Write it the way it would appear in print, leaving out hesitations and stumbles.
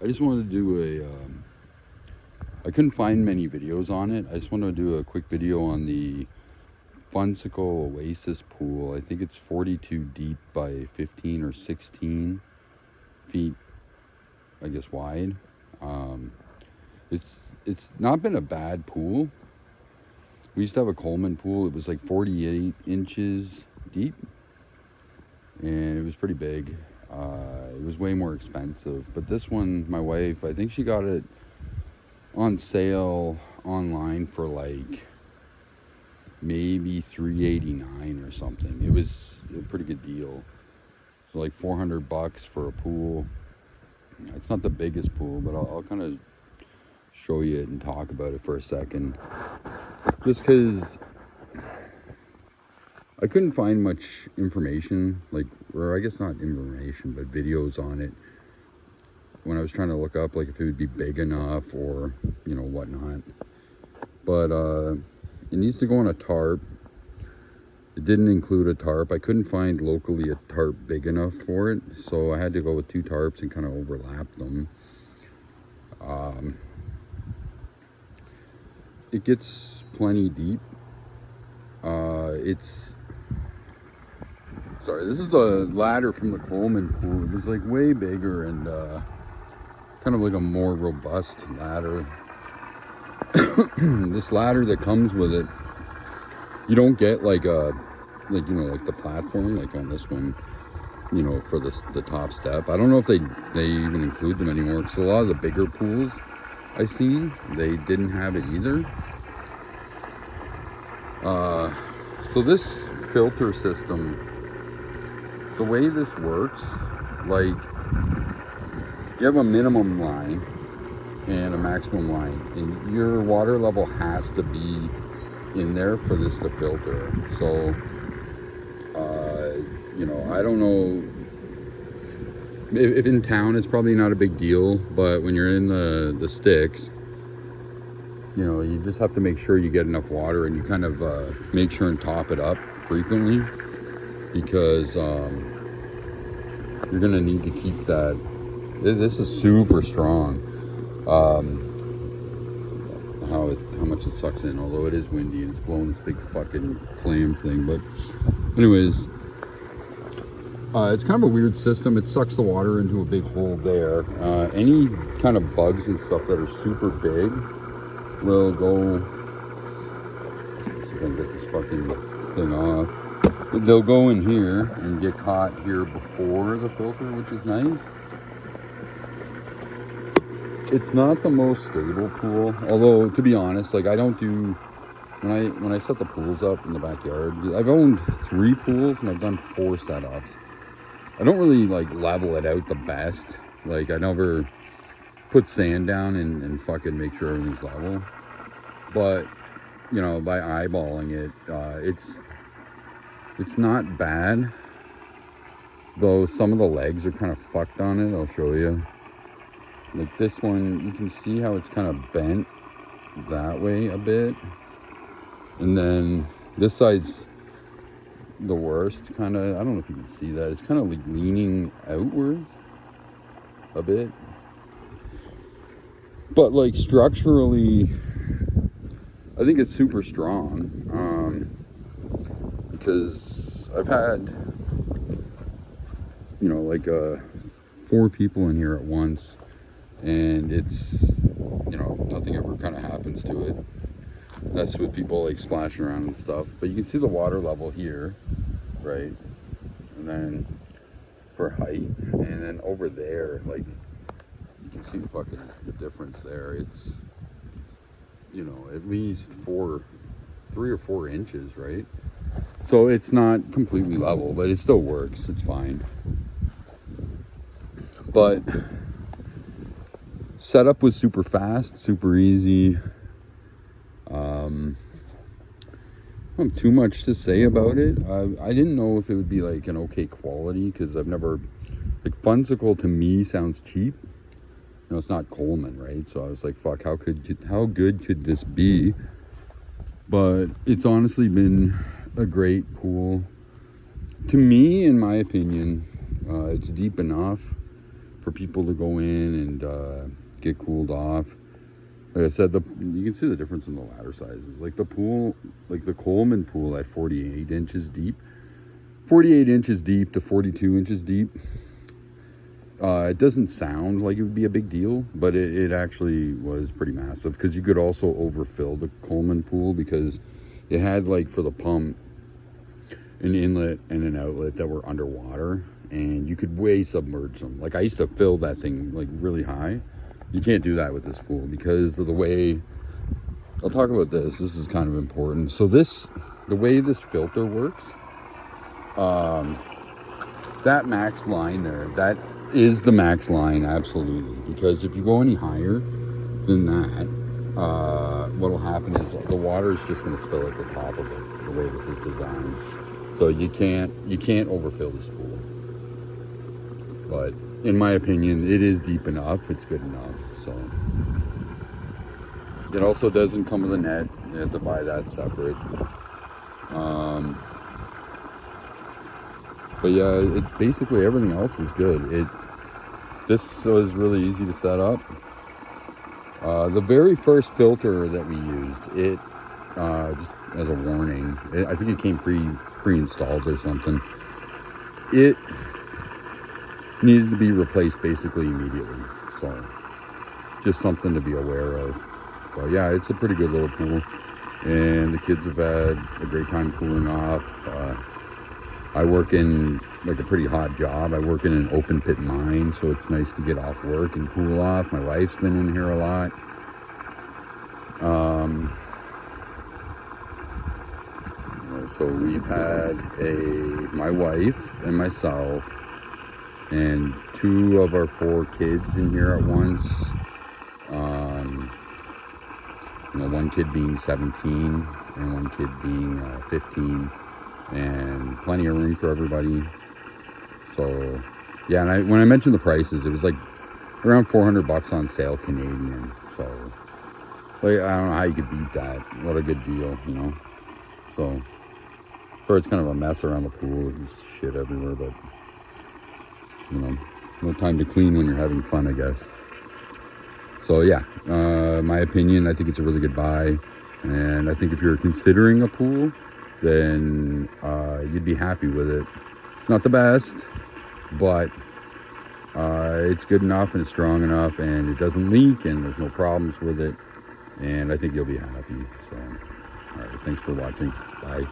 I just wanted to do I couldn't find many videos on it. I just wanted to do a quick video on the Funsicle Oasis pool. I think it's 42 deep by 15 or 16 feet, I guess, wide. It's not been a bad pool. We used to have a Coleman pool. It was like 48 inches deep, and it was pretty big. It was way more expensive, but this one, my wife, I think she got it on sale online for like maybe $389 or something. It was a pretty good deal. So like $400 for a pool. It's not the biggest pool, but I'll kind of show you it and talk about it for a second, just because I couldn't find much information, like, or I guess not information, but videos on it when I was trying to look up, like, if it would be big enough or, you know, whatnot. But it needs to go on a tarp. It didn't include a tarp. I couldn't find locally a tarp big enough for it, so I had to go with 2 tarps and kind of overlap them. It gets plenty deep. Sorry, this is the ladder from the Coleman pool. It was like way bigger and kind of like a more robust ladder. This ladder that comes with it, you don't get like you know, like the platform like on this one, you know, for the top step. I don't know if they even include them anymore, because a lot of the bigger pools I seen, they didn't have it either. So this filter system, the way this works, like, you have a minimum line and a maximum line, and your water level has to be in there for this to filter. So you know, I don't know if in town it's probably not a big deal, but when you're in the sticks, you know, you just have to make sure you get enough water, and you kind of make sure and top it up frequently, because you're gonna need to keep that. This is super strong. How much it sucks in, although it is windy and it's blowing this big fucking clam thing. But anyways, it's kind of a weird system. It sucks the water into a big hole there. Any kind of bugs and stuff that are super big will go. Let's see if I can get this fucking thing off. They'll go in here and get caught here before the filter, which is nice. It's not the most stable pool, although, to be honest, like, I don't do, when I set the pools up in the backyard, I've owned 3 pools and I've done 4 setups. I don't really like level it out the best. Like, I never put sand down and fucking make sure everything's level. But, you know, by eyeballing it, it's not bad. Though some of the legs are kind of fucked on it. I'll show you. Like this one, you can see how it's kind of bent that way a bit. And then this side's the worst, kind of. I don't know if you can see that. It's kind of like leaning outwards a bit. But like structurally, I think it's super strong. Because I've had, you know, like 4 people in here at once. And it's, you know, nothing ever kind of happens to it. That's with people like splashing around and stuff. But you can see the water level here, right? And then for height, and then over there, like, you can see the difference there. It's, you know, at least 3 or 4 inches, right? So it's not completely level, but it still works. It's fine. But setup was super fast, super easy. Not too much to say about it. I didn't know if it would be like an okay quality, because I've never, like, Funsicle to me sounds cheap. You know, it's not Coleman, right? So I was like, fuck, how good could this be? But it's honestly been a great pool. To me, in my opinion, it's deep enough for people to go in and get cooled off. Like I said, you can see the difference in the ladder sizes. Like the pool, like the Coleman pool at 48 inches deep, 48 inches deep to 42 inches deep. It doesn't sound like it would be a big deal, but it actually was pretty massive, because you could also overfill the Coleman pool, because it had, like, for the pump, an inlet and an outlet that were underwater, and you could way submerge them. Like, I used to fill that thing, like, really high. You can't do that with this pool because of the way, I'll talk about this. This is kind of important. So the way this filter works, that max line there, that is the max line, absolutely. Because if you go any higher than that, what'll happen is the water is just going to spill at the top of it, the way this is designed. So you can't overfill this pool. But in my opinion, it is deep enough. It's good enough. So it also doesn't come with a net. You have to buy that separate. But yeah, basically everything else was good. This was really easy to set up. The very first filter that we used, just as a warning, I think it came pre-installed or something. It needed to be replaced basically immediately. So just something to be aware of. But yeah, it's a pretty good little pool, and the kids have had a great time cooling off. I work in like a pretty hot job. I work in an open pit mine, so it's nice to get off work and cool off. My wife's been in here a lot. So we've had my wife and myself and 2 of our 4 kids in here at once. One kid being 17 and one kid being 15. And plenty of room for everybody. So yeah, and when I mentioned the prices, it was like around $400 on sale Canadian. So like, I don't know how you could beat that. What a good deal, you know. So sure, it's kind of a mess around the pool. There's shit everywhere, but you know, no time to clean when you're having fun, I guess. So yeah, my opinion, I think it's a really good buy, and I think if you're considering a pool, then you'd be happy with it. It's not the best, but it's good enough and it's strong enough, and it doesn't leak, and there's no problems with it, and I think you'll be happy. So, all right, thanks for watching. Bye.